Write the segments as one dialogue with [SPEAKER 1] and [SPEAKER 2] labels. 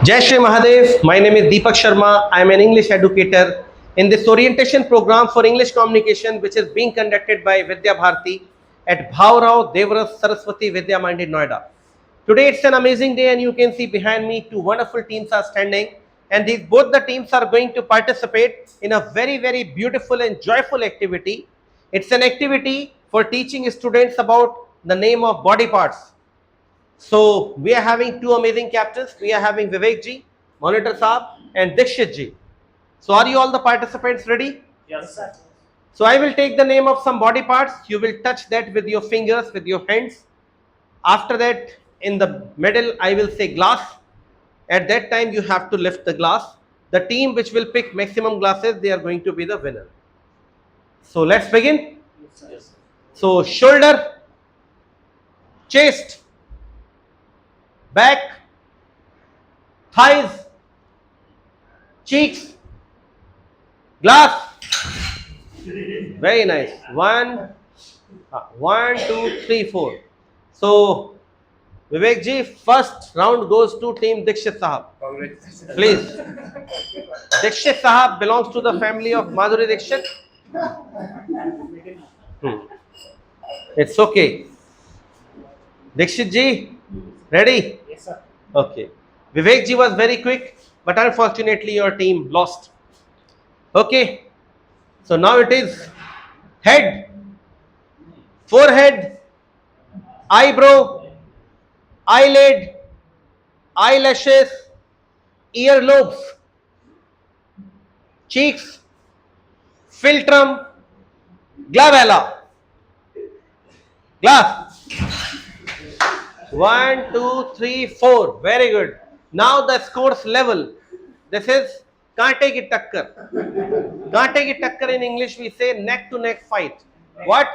[SPEAKER 1] Jai Shri Mahadev, my name is Deepak Sharma. I am an English educator in this orientation program for English communication which is being conducted by Vidya Bharati at Bhavrao Devras Saraswati Vidya Mandir, Noida. Today it's an amazing day and you can see behind me two wonderful teams are standing and both the teams are going to participate in a very beautiful and joyful activity. It's an activity for teaching students about the name of body parts. So we are having two amazing captains. We are having Vivek ji, Monitor Saab, and Dikshit ji. So are you all the participants ready?
[SPEAKER 2] Yes, sir.
[SPEAKER 1] So I will take the name of some body parts. You will touch that with your fingers, with your hands. After that, in the middle, I will say glass. At that time, you have to lift the glass. The team which will pick maximum glasses, they are going to be the winner. So let's begin.
[SPEAKER 2] Yes, sir.
[SPEAKER 1] So shoulder, chest, back, thighs, cheeks, glass. Very nice. One, 2, 3, 4. So Vivek ji, first round goes to team Dikshit Sahab. Please. Dikshit Sahab belongs to the family of Madhuri Dikshit. It's okay. Dikshit ji, ready?
[SPEAKER 2] Yes, sir.
[SPEAKER 1] Okay. Vivek ji was very quick, but unfortunately your team lost. Okay. So now it is head, forehead, eyebrow, eyelid, eyelashes, earlobes, cheeks, philtrum, glabella, glass. 1, 2, 3, 4. Very good. Now the scores level. This is kaante ki takkar. Kaante ki takkar in English we say neck to neck fight. What?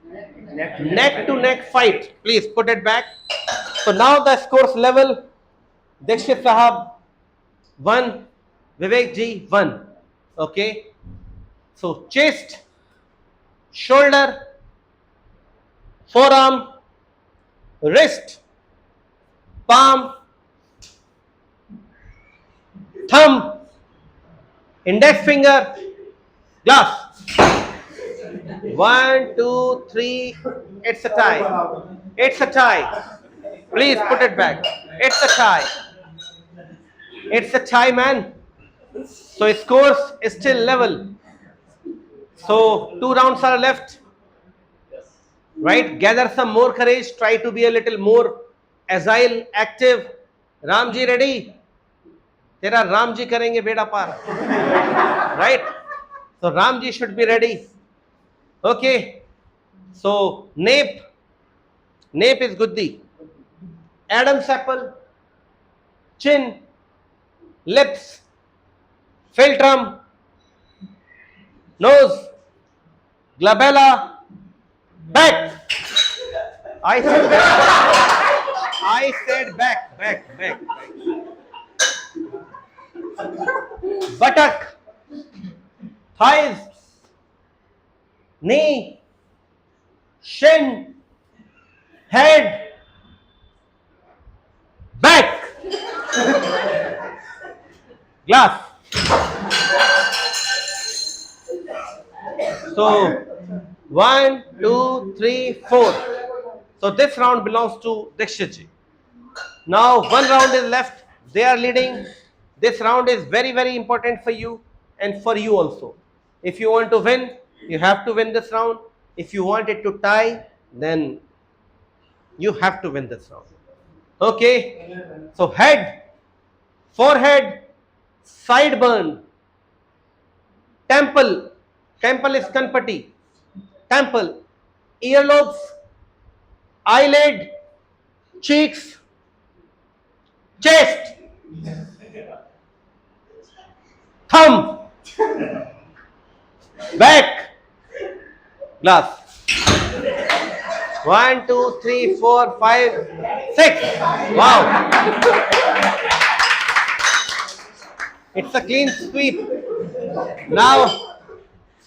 [SPEAKER 1] Neck to neck fight. Please put it back. So now the scores level. Dikshit Sahab 1, Vivek ji 1. Okay. So chest, shoulder, forearm, wrist, palm, thumb, index finger, glass. 1, 2, 3. It's a tie. It's a tie. Please put it back. It's a tie. It's a tie, man. So scores is still level. So 2 rounds are left. Right? Gather some more courage. Try to be a little more agile, active. Ramji ready? Tera Ramji karenge beda par. Right? So Ramji should be ready. Okay. So nape. Nape is Guddhi. Adam's apple. Chin. Lips. Philtrum. Nose. Glabella. Back. I said back. I said back. Buttock, thighs, knee, shin, head, back, glass. So 1, 2, 3, 4. So this round belongs to Dikshit ji. Now one round is left. They are leading. This round is very important for you and for you also. If you want to win, you have to win this round. If you want it to tie, then you have to win this round. Okay. So head, forehead, sideburn, temple. Temple is Kanpati. Temple, earlobes, eyelid, cheeks, chest, thumb, back, glass. 1, 2, 3, 4, 5, 6. Wow. It's a clean sweep. Now,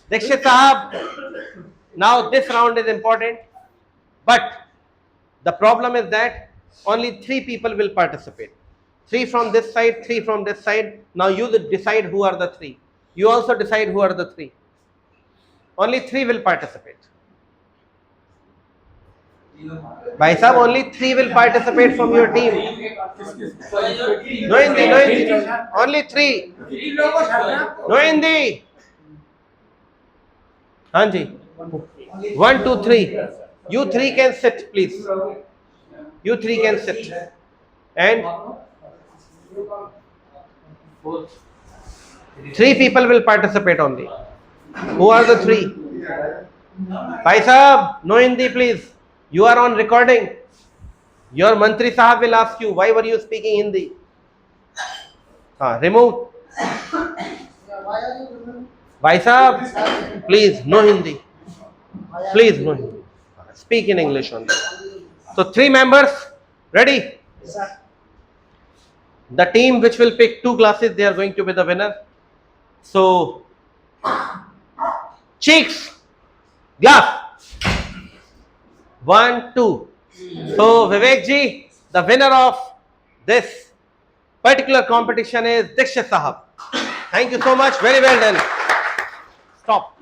[SPEAKER 1] Dikshit Sahab, now this round is important, but the problem is that only 3 people will participate. 3 from this side, 3 from this side. Now you decide who are the 3. You also decide who are the 3. Only 3 will participate. Bhai sahab, only 3 will participate from your team. No Hindi, no Hindi. Only 3. No Hindi. Hanji. 1, 2, 3. You 3 can sit, please. You 3 can sit. And 3 people will participate only. Who are the 3? Bhai sahab, no Hindi, please. You are on recording. Your Mantri Sahab will ask you, why were you speaking Hindi? Remove. Bhai sahab, please, no Hindi. Please, no Hindi. Speak in English only. So 3 members, ready? The team which will pick 2 glasses, they are going to be the winner. So, cheeks, glass. 1, 2. So, Vivek ji, the winner of this particular competition is Dikshit Sahab. Thank you so much. Very well done. Stop.